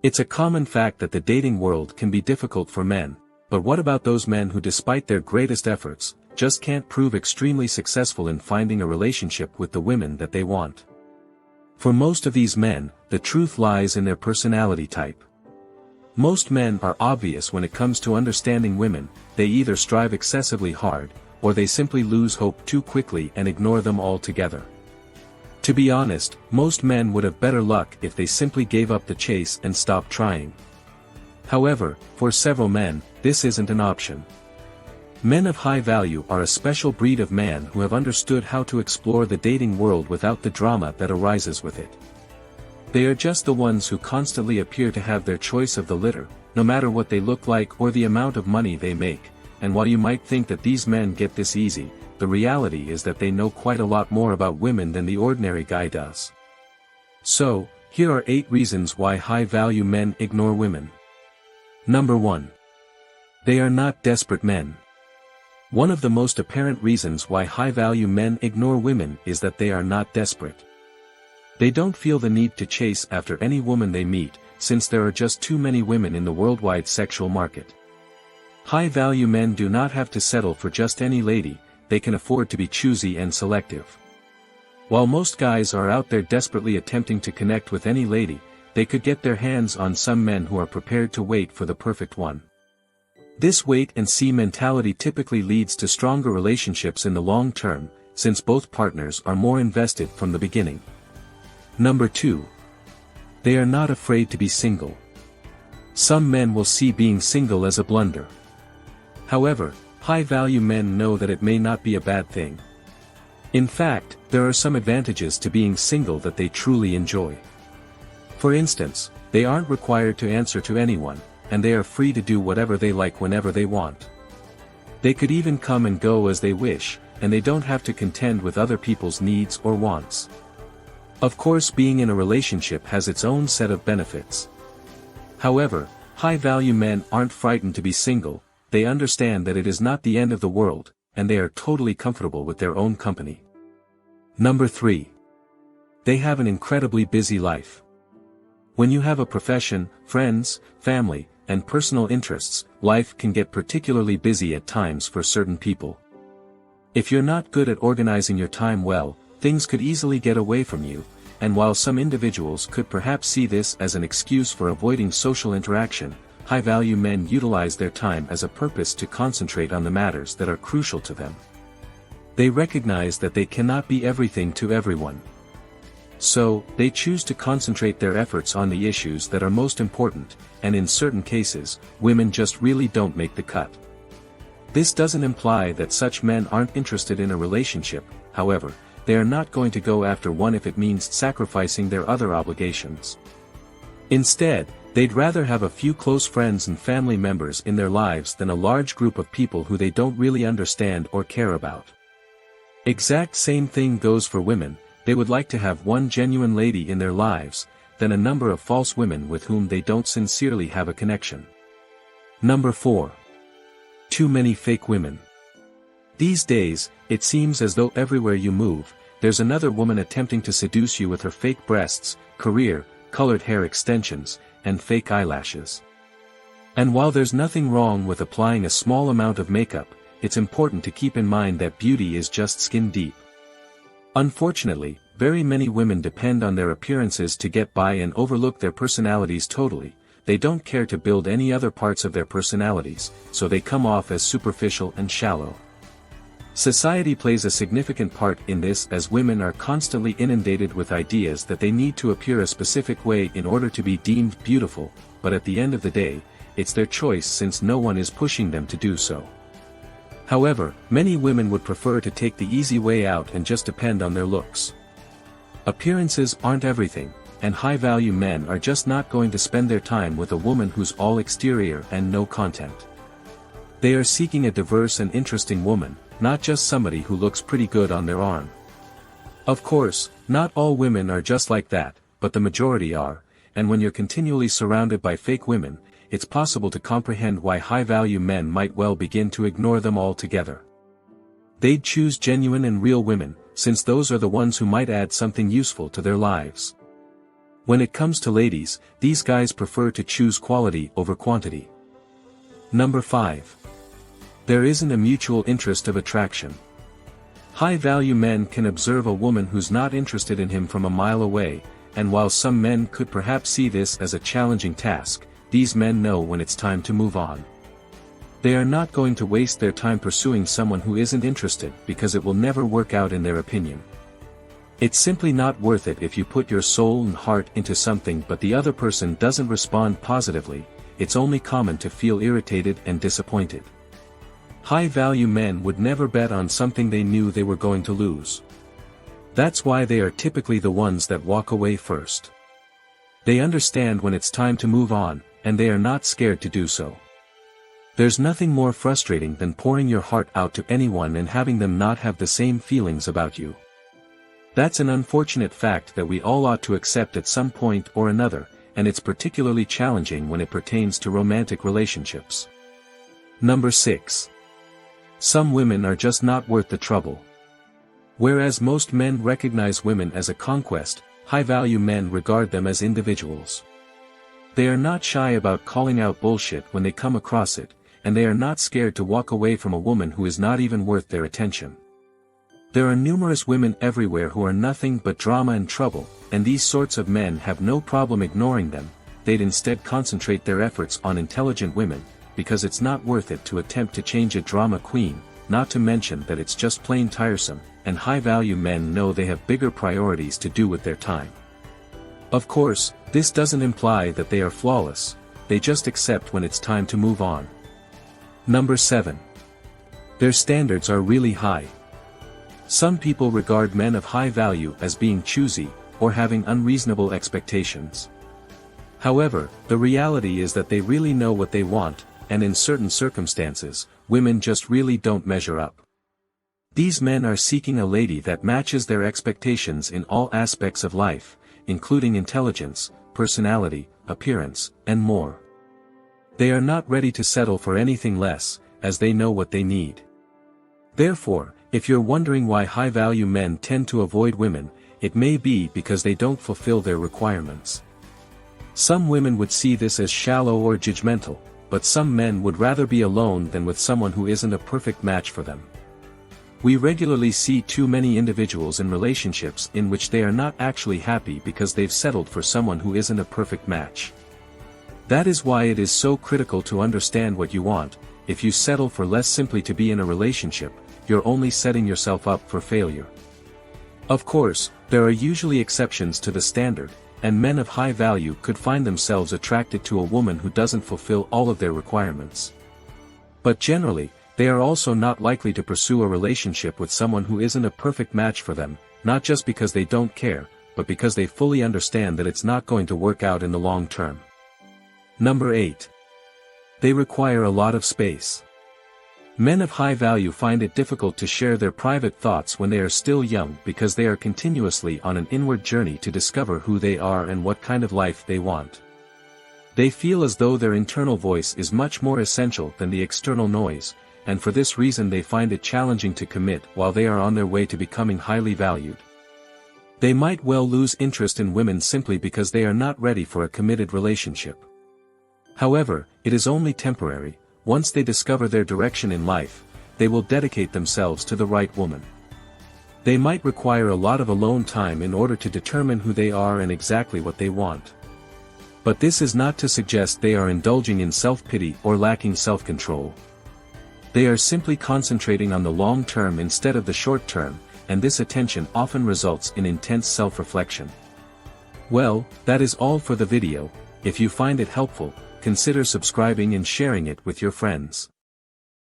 It's a common fact that the dating world can be difficult for men, but what about those men who despite their greatest efforts, just can't prove extremely successful in finding a relationship with the women that they want? For most of these men, the truth lies in their personality type. Most men are obvious when it comes to understanding women. They either strive excessively hard, or they simply lose hope too quickly and ignore them altogether. To be honest, most men would have better luck if they simply gave up the chase and stopped trying. However, for several men, this isn't an option. Men of high value are a special breed of man who have understood how to explore the dating world without the drama that arises with it. They are just the ones who constantly appear to have their choice of the litter, no matter what they look like or the amount of money they make, and while you might think that these men get this easy, the reality is that they know quite a lot more about women than the ordinary guy does. So, here are 8 reasons why high-value men ignore women. Number 1. They are not desperate men. One of the most apparent reasons why high-value men ignore women is that they are not desperate. They don't feel the need to chase after any woman they meet, since there are just too many women in the worldwide sexual market. High-value men do not have to settle for just any lady. They can afford to be choosy and selective. While most guys are out there desperately attempting to connect with any lady, they could get their hands on some men who are prepared to wait for the perfect one. This wait-and-see mentality typically leads to stronger relationships in the long term, since both partners are more invested from the beginning. Number 2. They are not afraid to be single. Some men will see being single as a blunder. However, high-value men know that it may not be a bad thing. In fact, there are some advantages to being single that they truly enjoy. For instance, they aren't required to answer to anyone, and they are free to do whatever they like whenever they want. They could even come and go as they wish, and they don't have to contend with other people's needs or wants. Of course, being in a relationship has its own set of benefits. However, high-value men aren't frightened to be single. They understand that it is not the end of the world, and they are totally comfortable with their own company. Number 3. They have an incredibly busy life. When you have a profession, friends, family, and personal interests, life can get particularly busy at times for certain people. If you're not good at organizing your time well, things could easily get away from you, and while some individuals could perhaps see this as an excuse for avoiding social interaction, high-value men utilize their time as a purpose to concentrate on the matters that are crucial to them. They recognize that they cannot be everything to everyone. So, they choose to concentrate their efforts on the issues that are most important, and in certain cases, women just really don't make the cut. This doesn't imply that such men aren't interested in a relationship. However, they are not going to go after one if it means sacrificing their other obligations. Instead, they'd rather have a few close friends and family members in their lives than a large group of people who they don't really understand or care about. Exact same thing goes for women. They would like to have one genuine lady in their lives, than a number of false women with whom they don't sincerely have a connection. Number 4. Too many fake women. These days, it seems as though everywhere you move, there's another woman attempting to seduce you with her fake breasts, career, colored hair extensions, and fake eyelashes. And while there's nothing wrong with applying a small amount of makeup, it's important to keep in mind that beauty is just skin deep. Unfortunately, very many women depend on their appearances to get by and overlook their personalities totally. They don't care to build any other parts of their personalities, so they come off as superficial and shallow. Society plays a significant part in this, as women are constantly inundated with ideas that they need to appear a specific way in order to be deemed beautiful, but at the end of the day, it's their choice since no one is pushing them to do so. However, many women would prefer to take the easy way out and just depend on their looks. Appearances aren't everything, and high-value men are just not going to spend their time with a woman who's all exterior and no content. They are seeking a diverse and interesting woman, not just somebody who looks pretty good on their arm. Of course, not all women are just like that, but the majority are, and when you're continually surrounded by fake women, it's possible to comprehend why high-value men might well begin to ignore them altogether. They'd choose genuine and real women, since those are the ones who might add something useful to their lives. When it comes to ladies, these guys prefer to choose quality over quantity. Number 5. There isn't a mutual interest of attraction. High-value men can observe a woman who's not interested in him from a mile away, and while some men could perhaps see this as a challenging task, these men know when it's time to move on. They are not going to waste their time pursuing someone who isn't interested because it will never work out in their opinion. It's simply not worth it if you put your soul and heart into something but the other person doesn't respond positively. It's only common to feel irritated and disappointed. High-value men would never bet on something they knew they were going to lose. That's why they are typically the ones that walk away first. They understand when it's time to move on, and they are not scared to do so. There's nothing more frustrating than pouring your heart out to anyone and having them not have the same feelings about you. That's an unfortunate fact that we all ought to accept at some point or another, and it's particularly challenging when it pertains to romantic relationships. Number 6. Some women are just not worth the trouble. Whereas most men recognize women as a conquest, high-value men regard them as individuals. They are not shy about calling out bullshit when they come across it, and they are not scared to walk away from a woman who is not even worth their attention. There are numerous women everywhere who are nothing but drama and trouble, and these sorts of men have no problem ignoring them. They'd instead concentrate their efforts on intelligent women, because it's not worth it to attempt to change a drama queen, not to mention that it's just plain tiresome, and high-value men know they have bigger priorities to do with their time. Of course, this doesn't imply that they are flawless, they just accept when it's time to move on. Number 7. Their standards are really high. Some people regard men of high value as being choosy, or having unreasonable expectations. However, the reality is that they really know what they want, and in certain circumstances, women just really don't measure up. These men are seeking a lady that matches their expectations in all aspects of life, including intelligence, personality, appearance, and more. They are not ready to settle for anything less, as they know what they need. Therefore, if you're wondering why high-value men tend to avoid women, it may be because they don't fulfill their requirements. Some women would see this as shallow or judgmental, but some men would rather be alone than with someone who isn't a perfect match for them. We regularly see too many individuals in relationships in which they are not actually happy because they've settled for someone who isn't a perfect match. That is why it is so critical to understand what you want. If you settle for less simply to be in a relationship, you're only setting yourself up for failure. Of course, there are usually exceptions to the standard, and men of high value could find themselves attracted to a woman who doesn't fulfill all of their requirements. But generally, they are also not likely to pursue a relationship with someone who isn't a perfect match for them, not just because they don't care, but because they fully understand that it's not going to work out in the long term. Number 8. They require a lot of space. Men of high value find it difficult to share their private thoughts when they are still young because they are continuously on an inward journey to discover who they are and what kind of life they want. They feel as though their internal voice is much more essential than the external noise, and for this reason they find it challenging to commit while they are on their way to becoming highly valued. They might well lose interest in women simply because they are not ready for a committed relationship. However, it is only temporary. Once they discover their direction in life, they will dedicate themselves to the right woman. They might require a lot of alone time in order to determine who they are and exactly what they want. But this is not to suggest they are indulging in self-pity or lacking self-control. They are simply concentrating on the long term instead of the short term, and this attention often results in intense self-reflection. Well, that is all for the video. If you find it helpful, consider subscribing and sharing it with your friends.